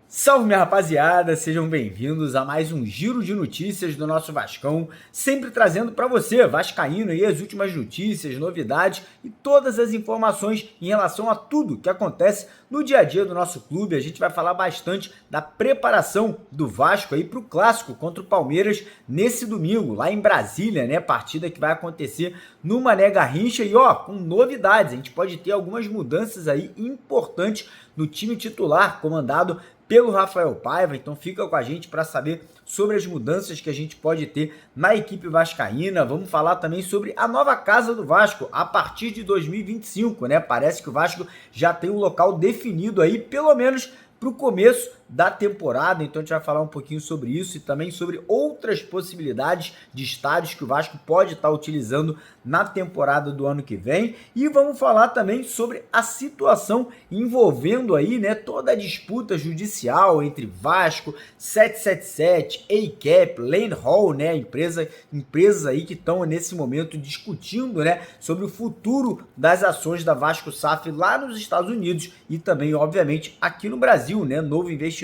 Salve, minha rapaziada, sejam bem-vindos a mais um giro de notícias do nosso Vascão, sempre trazendo para você, vascaíno, aí, as últimas notícias, novidades e todas as informações em relação a tudo que acontece no dia a dia do nosso clube. A gente vai falar bastante da preparação do Vasco aí para o clássico contra o Palmeiras nesse domingo, lá em Brasília, né? Partida que vai acontecer no Mané Garrincha e com novidades, a gente pode ter algumas mudanças aí importantes no time titular, comandado pelo Rafael Paiva. Então fica com a gente para saber sobre as mudanças que a gente pode ter na equipe vascaína. Vamos falar também sobre a nova casa do Vasco a partir de 2025, né? Parece que o Vasco já tem um local definido aí, pelo menos para o começo da temporada. Então a gente vai falar um pouquinho sobre isso e também sobre outras possibilidades de estádios que o Vasco pode estar utilizando na temporada do ano que vem. E vamos falar também sobre a situação envolvendo aí, né, toda a disputa judicial entre Vasco, 777, ACAP, Lane Hall, né, empresas aí que estão nesse momento discutindo, né, sobre o futuro das ações da Vasco SAF lá nos Estados Unidos e também, obviamente, aqui no Brasil, né, novo investidor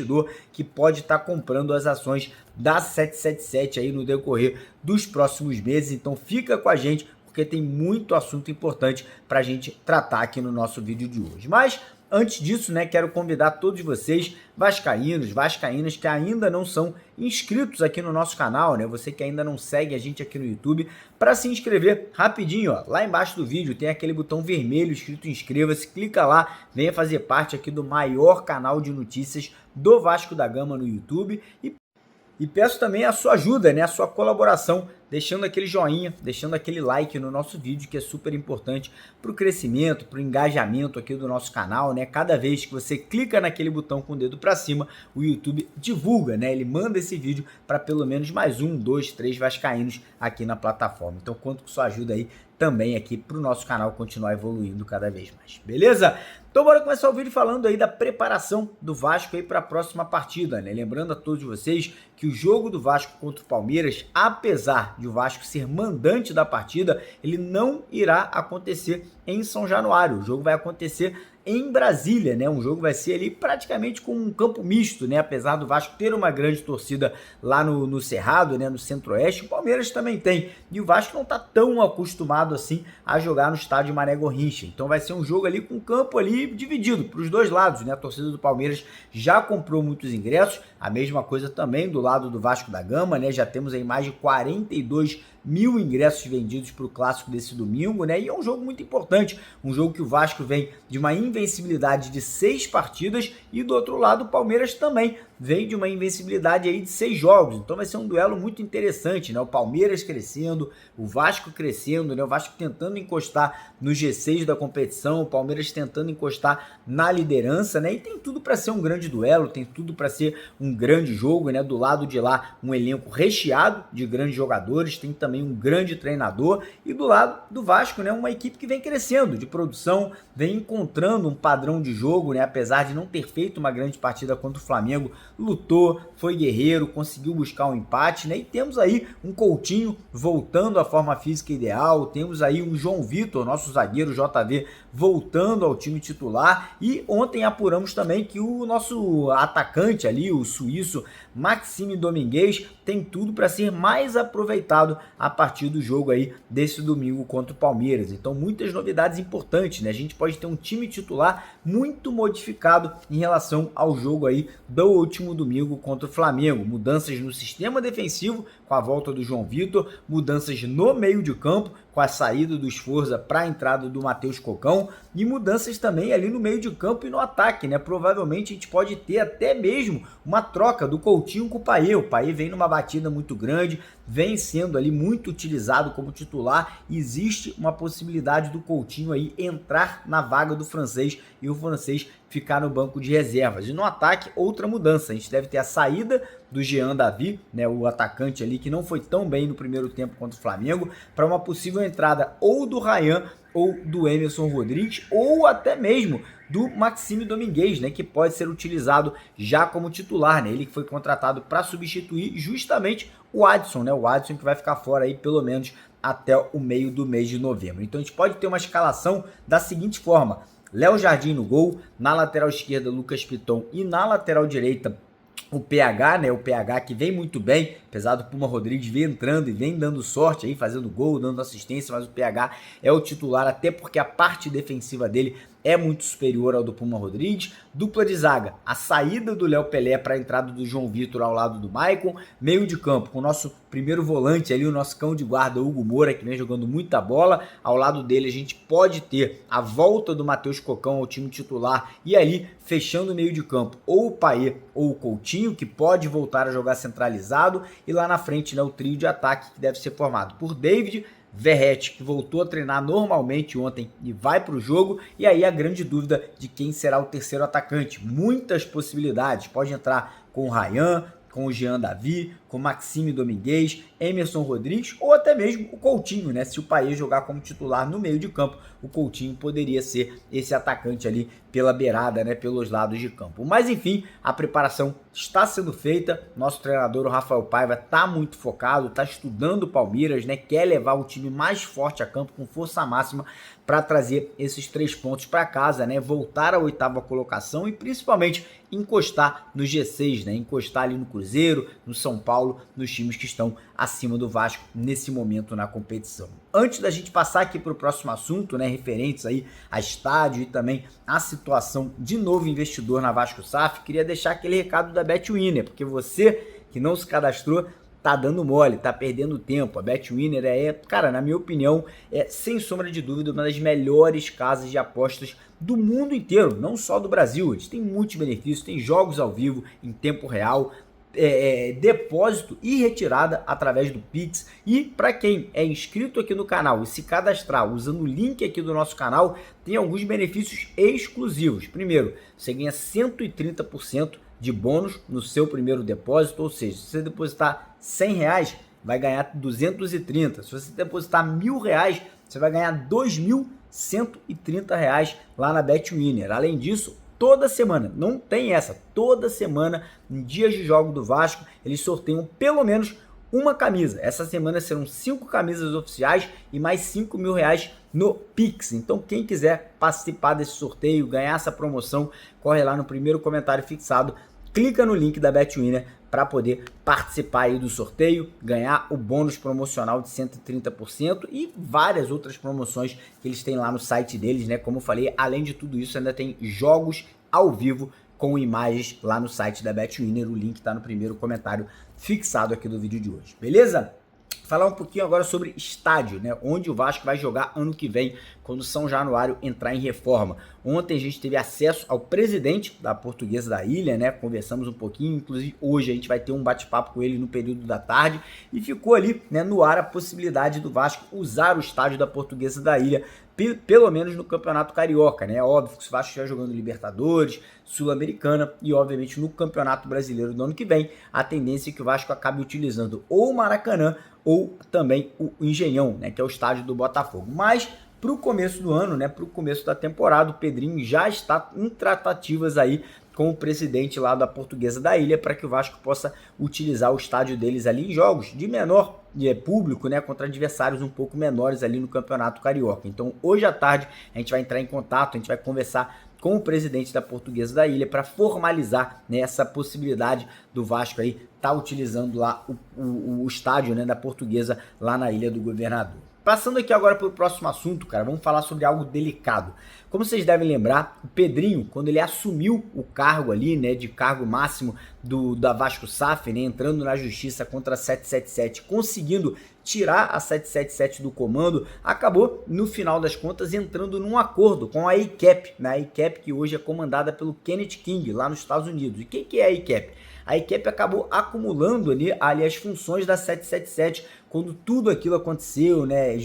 que pode estar comprando as ações da 777 aí no decorrer dos próximos meses. Então fica com a gente, porque tem muito assunto importante para a gente tratar aqui no nosso vídeo de hoje. Mas antes disso, né, quero convidar todos vocês, vascaínos, vascaínas, que ainda não são inscritos aqui no nosso canal, né, você que ainda não segue a gente aqui no YouTube, para se inscrever rapidinho, lá embaixo do vídeo tem aquele botão vermelho escrito inscreva-se, clica lá, venha fazer parte aqui do maior canal de notícias do Vasco da Gama no YouTube e peço também a sua ajuda, né, a sua colaboração, deixando aquele joinha, deixando aquele like no nosso vídeo, que é super importante para o crescimento, para o engajamento aqui do nosso canal, né? Cada vez que você clica naquele botão com o dedo para cima, o YouTube divulga, né? Ele manda esse vídeo para pelo menos mais 1, 2, 3 vascaínos aqui na plataforma. Então conto com sua ajuda aí também aqui para o nosso canal continuar evoluindo cada vez mais, beleza? Então bora começar o vídeo falando aí da preparação do Vasco aí para a próxima partida, né? Lembrando a todos vocês que o jogo do Vasco contra o Palmeiras, apesar de o Vasco ser mandante da partida, ele não irá acontecer em São Januário. O jogo vai acontecer em Brasília, né? Um jogo vai ser ali praticamente com um campo misto, né? Apesar do Vasco ter uma grande torcida lá no Cerrado, né? No Centro-Oeste, o Palmeiras também tem. E o Vasco não está tão acostumado assim a jogar no estádio Mané Garrincha. Então vai ser um jogo ali com campo ali dividido para os dois lados, né? A torcida do Palmeiras já comprou muitos ingressos, a mesma coisa também do lado do Vasco da Gama, né? Já temos aí mais de 42 mil ingressos vendidos para o clássico desse domingo, né? E é um jogo muito importante, um jogo que o Vasco vem de uma invencibilidade de 6 partidas e do outro lado o Palmeiras também vem de uma invencibilidade aí de 6 jogos. Então vai ser um duelo muito interessante, né? O Palmeiras crescendo, o Vasco crescendo, né? O Vasco tentando encostar no G6 da competição, o Palmeiras tentando encostar na liderança, né? E tem tudo para ser um grande duelo, tem tudo para ser um grande jogo, né? Do lado de lá, um elenco recheado de grandes jogadores, tem também um grande treinador, e do lado do Vasco, né? Uma equipe que vem crescendo de produção, vem encontrando um padrão de jogo, né? Apesar de não ter feito uma grande partida contra o Flamengo, lutou, foi guerreiro, conseguiu buscar um empate, né? E temos aí um Coutinho voltando à forma física ideal, temos aí um João Vitor, nosso zagueiro JV, voltando ao time titular, e ontem apuramos também que o nosso atacante ali, o suíço Maxime Domingues, tem tudo para ser mais aproveitado a partir do jogo aí desse domingo contra o Palmeiras. Então muitas novidades importantes, né? A gente pode ter um time titular muito modificado em relação ao jogo aí do último domingo contra o Flamengo. Mudanças no sistema defensivo com a volta do João Vitor, mudanças no meio de campo com a saída do Sforza para a entrada do Matheus Cocão e mudanças também ali no meio de campo e no ataque, né? Provavelmente a gente pode ter até mesmo uma troca do Coutinho com o Payet. O Payet vem numa batida muito grande, vem sendo ali muito utilizado como titular. Existe uma possibilidade do Coutinho aí entrar na vaga do francês e o francês ficar no banco de reservas. E no ataque, outra mudança. A gente deve ter a saída do Jean Davi, né, o atacante ali que não foi tão bem no primeiro tempo contra o Flamengo, para uma possível entrada ou do Ryan ou do Emerson Rodrigues, ou até mesmo do Maxime Dominguez, né, que pode ser utilizado já como titular, né, ele que foi contratado para substituir justamente o Adson, né, o Adson que vai ficar fora aí pelo menos até o meio do mês de novembro. Então a gente pode ter uma escalação da seguinte forma: Léo Jardim no gol, na lateral esquerda Lucas Piton e na lateral direita o PH, né? O PH que vem muito bem, apesar do Puma Rodrigues vir entrando e vem dando sorte aí, fazendo gol, dando assistência, mas o PH é o titular, até porque a parte defensiva dele é muito superior ao do Puma Rodrigues. Dupla de zaga, a saída do Léo Pelé para a entrada do João Vitor ao lado do Maicon. Meio de campo, com o nosso primeiro volante ali, o nosso cão de guarda Hugo Moura, que vem jogando muita bola. Ao lado dele a gente pode ter a volta do Matheus Cocão ao time titular e ali, fechando o meio de campo, ou o Paê ou o Coutinho, que pode voltar a jogar centralizado. E lá na frente, né, o trio de ataque que deve ser formado por David, Verratti, que voltou a treinar normalmente ontem e vai para o jogo, e aí a grande dúvida de quem será o terceiro atacante. Muitas possibilidades, pode entrar com o Ryan, com o Jean Davi, com o Maxime Dominguez, Emerson Rodrigues ou até mesmo o Coutinho, né? Se o Paê jogar como titular no meio de campo, o Coutinho poderia ser esse atacante ali pela beirada, né? Pelos lados de campo. Mas enfim, a preparação está sendo feita. Nosso treinador, o Rafael Paiva, está muito focado, está estudando o Palmeiras, né? Quer levar o time mais forte a campo, com força máxima, para trazer esses 3 pontos para casa, né? Voltar à 8ª colocação e principalmente encostar no G6, né? Encostar ali no Cruzeiro, no São Paulo, nos times que estão acima do Vasco nesse momento na competição. Antes da gente passar aqui para o próximo assunto, né, referentes aí a estádio e também a situação de novo investidor na Vasco SAF, queria deixar aquele recado da BetWinner, porque você que não se cadastrou tá dando mole, tá perdendo tempo. A BetWinner cara, na minha opinião, é sem sombra de dúvida uma das melhores casas de apostas do mundo inteiro, não só do Brasil. Eles têm muitos benefícios, tem jogos ao vivo em tempo real, depósito e retirada através do Pix. E para quem é inscrito aqui no canal e se cadastrar usando o link aqui do nosso canal, tem alguns benefícios exclusivos. Primeiro, você ganha 130% de bônus no seu primeiro depósito, ou seja, se você depositar R$100, vai ganhar 230. Se você depositar R$1.000, você vai ganhar R$2.130 lá na BetWinner. Além disso, toda semana, não tem essa, toda semana, em dias de jogo do Vasco, eles sorteiam pelo menos uma camisa. Essa semana serão 5 camisas oficiais e mais R$5.000 no Pix. Então quem quiser participar desse sorteio, ganhar essa promoção, corre lá no primeiro comentário fixado, clica no link da BetWinner para poder participar aí do sorteio, ganhar o bônus promocional de 130% e várias outras promoções que eles têm lá no site deles, né? Como eu falei, além de tudo isso, ainda tem jogos ao vivo com imagens lá no site da BetWinner. O link está no primeiro comentário fixado aqui do vídeo de hoje, beleza? Falar um pouquinho agora sobre estádio, né? Onde o Vasco vai jogar ano que vem, quando São Januário entrar em reforma. Ontem a gente teve acesso ao presidente da Portuguesa da Ilha, né? Conversamos um pouquinho, inclusive hoje a gente vai ter um bate-papo com ele no período da tarde, e ficou ali, né, no ar a possibilidade do Vasco usar o estádio da Portuguesa da Ilha, pelo menos no Campeonato Carioca, né? É óbvio que o Vasco estiver jogando Libertadores, Sul-Americana e obviamente no Campeonato Brasileiro do ano que vem, a tendência é que o Vasco acabe utilizando ou o Maracanã ou também o Engenhão, né, que é o estádio do Botafogo. Mas para o começo do ano, né, para o começo da temporada, o Pedrinho já está em tratativas aí com o presidente lá da Portuguesa da Ilha para que o Vasco possa utilizar o estádio deles ali em jogos de menor público, né, contra adversários um pouco menores ali no Campeonato Carioca. Então hoje à tarde a gente vai entrar em contato, a gente vai conversar com o presidente da Portuguesa da Ilha para formalizar, né, essa possibilidade do Vasco aí tá utilizando lá o estádio, né, da Portuguesa lá na Ilha do Governador. Passando aqui agora para o próximo assunto, cara, vamos falar sobre algo delicado. Como vocês devem lembrar, o Pedrinho, quando ele assumiu o cargo ali, né, de cargo máximo da Vasco SAF, né, entrando na justiça contra a 777, conseguindo tirar a 777 do comando, acabou, no final das contas, entrando num acordo com a ACAP, né, a ACAP que hoje é comandada pelo Kenneth King, lá nos Estados Unidos. E quem que é a ACAP? A ACAP acabou acumulando ali as funções da 777 quando tudo aquilo aconteceu, né,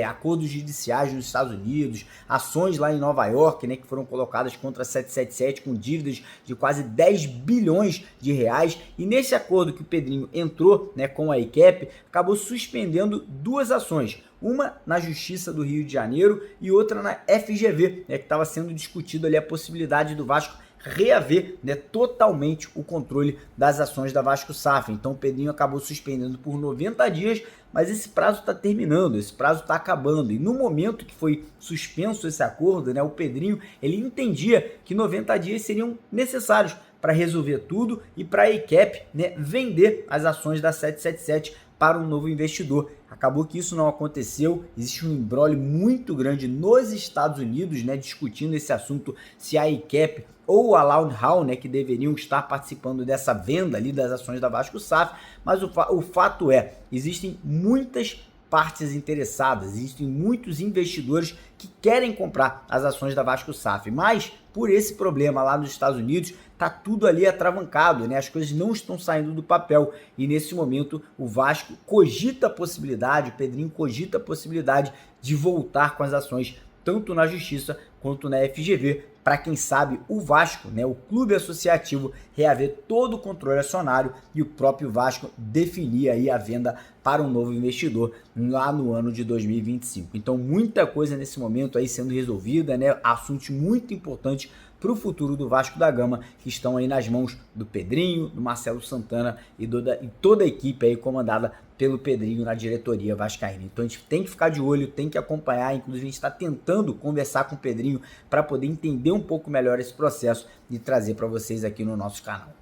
acordos judiciais nos Estados Unidos, ações lá em Nova York, né, que foram colocadas contra a 777 com dívidas de quase 10 bilhões de reais, e nesse acordo que o Pedrinho entrou, né, com a ICAP, acabou suspendendo duas ações, uma na Justiça do Rio de Janeiro e outra na FGV, né, que estava sendo discutido ali a possibilidade do Vasco reaver, né, totalmente o controle das ações da Vasco SAF. Então o Pedrinho acabou suspendendo por 90 dias, mas esse prazo está terminando, esse prazo está acabando. E no momento que foi suspenso esse acordo, né, o Pedrinho ele entendia que 90 dias seriam necessários para resolver tudo e para a ICAP, né, vender as ações da 777 para um novo investidor. Acabou que isso não aconteceu, existe um imbróglio muito grande nos Estados Unidos, né, discutindo esse assunto, se a ICAP ou a Loud Hall, né, que deveriam estar participando dessa venda ali das ações da Vasco SAF, mas o fato é, existem muitas partes interessadas, existem muitos investidores que querem comprar as ações da Vasco SAF, mas por esse problema lá nos Estados Unidos, tá tudo ali atravancado, né? As coisas não estão saindo do papel e nesse momento o Vasco cogita a possibilidade, o Pedrinho cogita a possibilidade de voltar com as ações tanto na Justiça quanto na FGV, para quem sabe o Vasco, né, o clube associativo, reaver todo o controle acionário e o próprio Vasco definir aí a venda para um novo investidor lá no ano de 2025. Então muita coisa nesse momento aí sendo resolvida, né, assuntos muito importantes para o futuro do Vasco da Gama, que estão aí nas mãos do Pedrinho, do Marcelo Santana e toda a equipe aí comandada pelo Pedrinho na diretoria vascaína. Então a gente tem que ficar de olho, tem que acompanhar, inclusive a gente está tentando conversar com o Pedrinho para poder entender um pouco melhor esse processo e trazer para vocês aqui no nosso canal.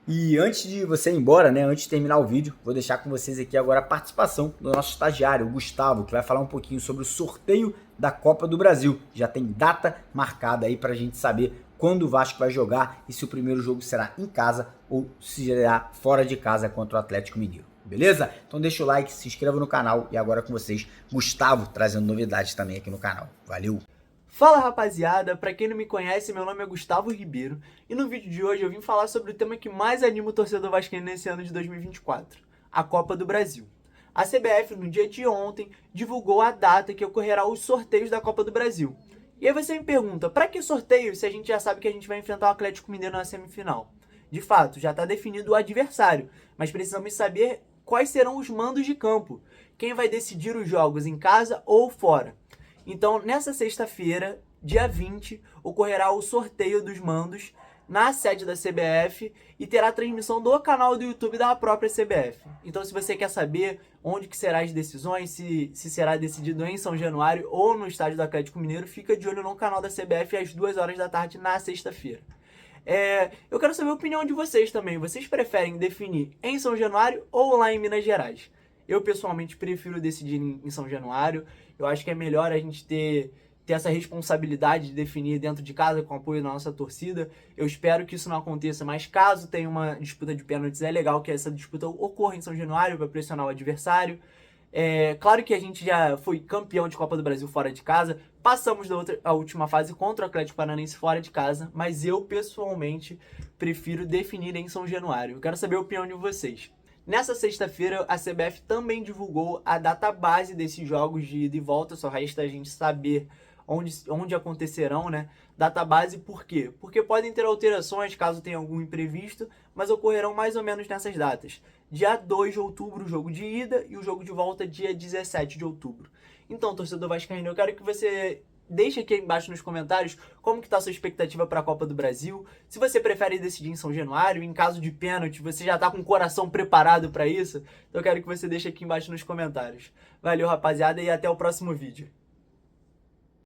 E antes de você ir embora, né, antes de terminar o vídeo, vou deixar com vocês aqui agora a participação do nosso estagiário, o Gustavo, que vai falar um pouquinho sobre o sorteio da Copa do Brasil. Já tem data marcada aí para a gente saber quando o Vasco vai jogar e se o primeiro jogo será em casa ou se será fora de casa contra o Atlético Mineiro. Beleza? Então deixa o like, se inscreva no canal e agora com vocês, Gustavo, trazendo novidades também aqui no canal. Valeu! Fala rapaziada, pra quem não me conhece, meu nome é Gustavo Ribeiro e no vídeo de hoje eu vim falar sobre o tema que mais anima o torcedor vascaíno nesse ano de 2024, a Copa do Brasil. A CBF, no dia de ontem, divulgou a data que ocorrerá os sorteios da Copa do Brasil. E aí você me pergunta, pra que sorteio se a gente já sabe que a gente vai enfrentar o Atlético Mineiro na semifinal? De fato, já está definido o adversário, mas precisamos saber quais serão os mandos de campo, quem vai decidir os jogos em casa ou fora. Então, nessa sexta-feira, dia 20, ocorrerá o sorteio dos mandos na sede da CBF e terá transmissão do canal do YouTube da própria CBF. Então, se você quer saber onde que serão as decisões, se será decidido em São Januário ou no estádio do Atlético Mineiro, fica de olho no canal da CBF às 2 horas da tarde na sexta-feira. Eu quero saber a opinião de vocês também. Vocês preferem definir em São Januário ou lá em Minas Gerais? Eu, pessoalmente, prefiro decidir em São Januário. Eu acho que é melhor a gente ter essa responsabilidade de definir dentro de casa com o apoio da nossa torcida. Eu espero que isso não aconteça, mas caso tenha uma disputa de pênaltis, é legal que essa disputa ocorra em São Januário para pressionar o adversário. Claro que a gente já foi campeão de Copa do Brasil fora de casa, passamos a última fase contra o Atlético Paranaense fora de casa, mas eu, pessoalmente, prefiro definir em São Januário. Eu quero saber a opinião de vocês. Nessa sexta-feira, a CBF também divulgou a data base desses jogos de ida e volta, só resta a gente saber onde acontecerão, né? Data base por quê? Porque podem ter alterações caso tenha algum imprevisto, mas ocorrerão mais ou menos nessas datas. Dia 2 de outubro, o jogo de ida, e o jogo de volta dia 17 de outubro. Então, torcedor vascaíno, eu quero que você deixe aqui embaixo nos comentários como que está a sua expectativa para a Copa do Brasil. Se você prefere decidir em São Januário, em caso de pênalti, você já está com o coração preparado para isso? Então eu quero que você deixe aqui embaixo nos comentários. Valeu, rapaziada, e até o próximo vídeo.